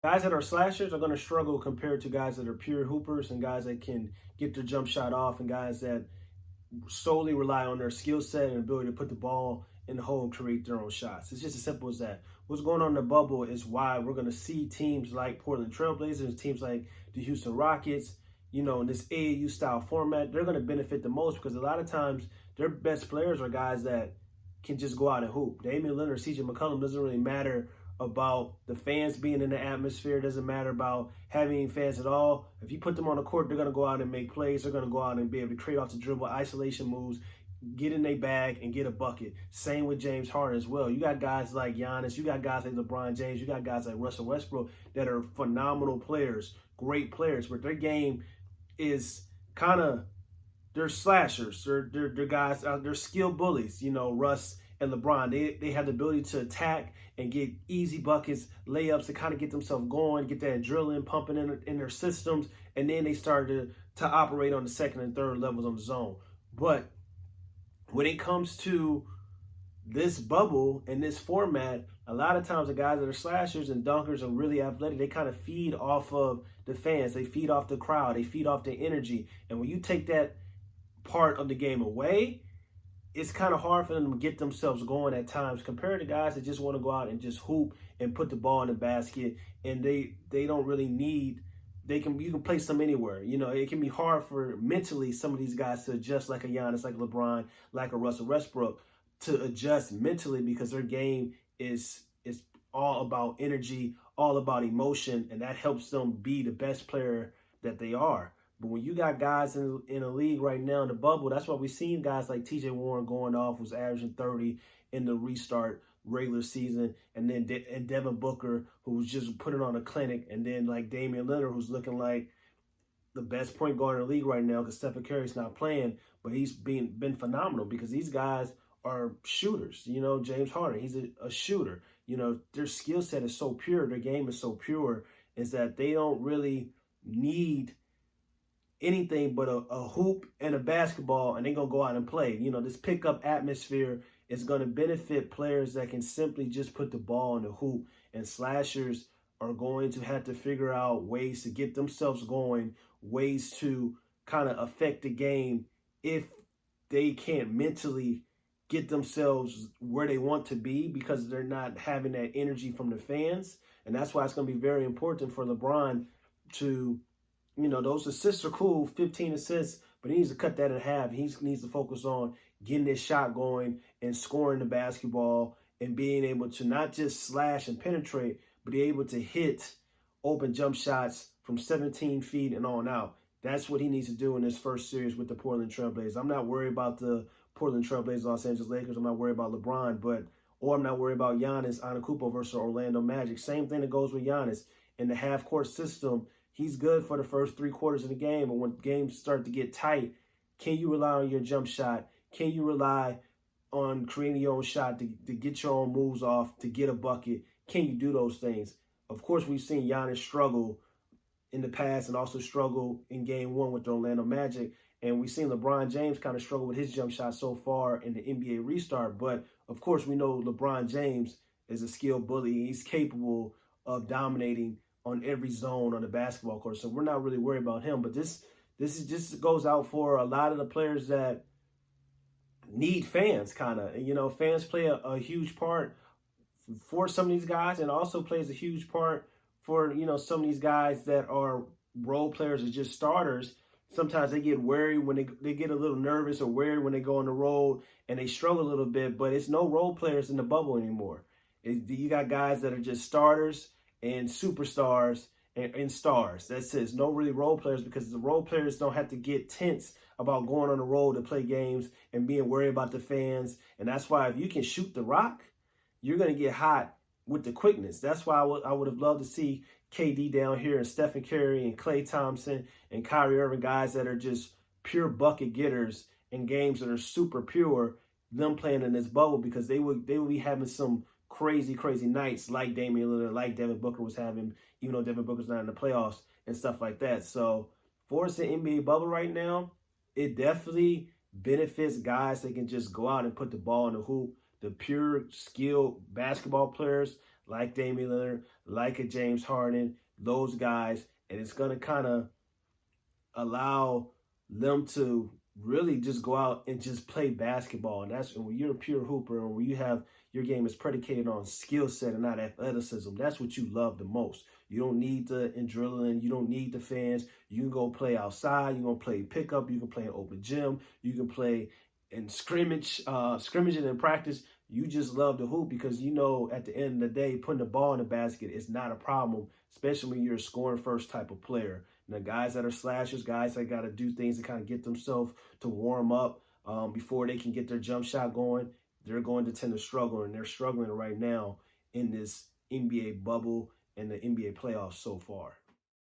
Guys that are slashers are going to struggle compared to guys that are pure hoopers and guys that can get their jump shot off and guys that solely rely on their skill set and ability to put the ball in the hole and create their own shots. It's just as simple as that. What's going on in the bubble is why we're going to see teams like Portland Trailblazers, teams like the Houston Rockets, in this AAU style format, they're going to benefit the most because a lot of times their best players are guys that can just go out and hoop. Damian Lillard, CJ McCollum doesn't really matter about the fans being in the atmosphere. It doesn't matter about having fans at all. If you put them on the court, they're going to go out and make plays. They're going to go out and be able to create off the dribble, isolation moves, get in their bag, and get a bucket. Same with James Harden as well. You got guys like Giannis. You got guys like LeBron James. You got guys like Russell Westbrook that are phenomenal players, great players, but their game is kind of, they're slashers. They're guys, they're skill bullies. Russ and LeBron, they have the ability to attack and get easy buckets, layups, to kind of get themselves going, get that adrenaline pumping in their systems, and then they start to operate on the second and third levels on the zone. But when it comes to this bubble and this format, a lot of times the guys that are slashers and dunkers and really athletic, they kind of feed off of the fans. They feed off the crowd. They feed off the energy. And when you take that part of the game away, it's kind of hard for them to get themselves going at times compared to guys that just want to go out and just hoop and put the ball in the basket, and they don't really need, you can place them anywhere. It can be hard for mentally some of these guys to adjust, like a Giannis, like a LeBron, like a Russell Westbrook, to adjust mentally because their game is all about energy, all about emotion, and that helps them be the best player that they are. But when you got guys in a league right now in the bubble, that's why we've seen guys like TJ Warren going off, was averaging 30 in the restart regular season, and then and Devin Booker, who was just putting on a clinic, and then like Damian Lillard, who's looking like the best point guard in the league right now because Stephen Curry's not playing, but he's been phenomenal because these guys are shooters. James Harden, he's a shooter. Their skill set is so pure, their game is so pure, is that they don't really need anything but a hoop and a basketball, and they're going to go out and play. This pickup atmosphere is going to benefit players that can simply just put the ball in the hoop, and slashers are going to have to figure out ways to get themselves going, ways to kind of affect the game if they can't mentally get themselves where they want to be because they're not having that energy from the fans. And that's why it's going to be very important for LeBron to, those assists are cool, 15 assists, but he needs to cut that in half. He needs to focus on getting his shot going and scoring the basketball and being able to not just slash and penetrate, but be able to hit open jump shots from 17 feet and on out. That's what he needs to do in this first series with the Portland Trailblazers. I'm not worried about the Portland Trailblazers, Los Angeles Lakers. I'm not worried about LeBron, or I'm not worried about Giannis Antetokounmpo versus Orlando Magic. Same thing that goes with Giannis. In the half-court system, he's good for the first 3 quarters of the game, but when games start to get tight, can you rely on your jump shot? Can you rely on creating your own shot to get your own moves off, to get a bucket? Can you do those things? Of course, we've seen Giannis struggle in the past and also struggle in game 1 with the Orlando Magic. And we've seen LeBron James kind of struggle with his jump shot so far in the NBA restart. But, of course, we know LeBron James is a skilled bully. He's capable of dominating on every zone on the basketball court. So we're not really worried about him. But this is just goes out for a lot of the players that need fans, kind of. Fans play a huge part for some of these guys, and also plays a huge part for, some of these guys that are role players or just starters. Sometimes they get wary when they get a little nervous or wary when they go on the road and they struggle a little bit, but it's no role players in the bubble anymore. You got guys that are just starters and superstars and stars. That's it. It's no really role players because the role players don't have to get tense about going on the road to play games and being worried about the fans. And that's why if you can shoot the rock, you're going to get hot with the quickness. That's why I would have loved to see KD down here and Stephen Curry and Klay Thompson and Kyrie Irving, guys that are just pure bucket getters in games that are super pure, them playing in this bubble, because they would be having some crazy nights like Damian Lillard, like Devin Booker was having, even though Devin Booker's not in the playoffs and stuff like that. So for us, the NBA bubble right now, it definitely benefits guys that can just go out and put the ball in the hoop. The pure skilled basketball players like Damian Lillard, like a James Harden, those guys, and it's going to kind of allow them to really just go out and just play basketball. And that's when you're a pure hooper and when you have your game is predicated on skill set and not athleticism. That's what you love the most. You don't need the adrenaline. You don't need the fans. You can go play outside. You can play pickup. You can play in open gym. You can play in scrimmaging in practice. You just love the hoop because you know at the end of the day, putting the ball in the basket is not a problem, especially when you're a scoring first type of player. And the guys that are slashers, guys that got to do things to kind of get themselves to warm up before they can get their jump shot going, they're going to tend to struggle, and they're struggling right now in this NBA bubble and the NBA playoffs so far.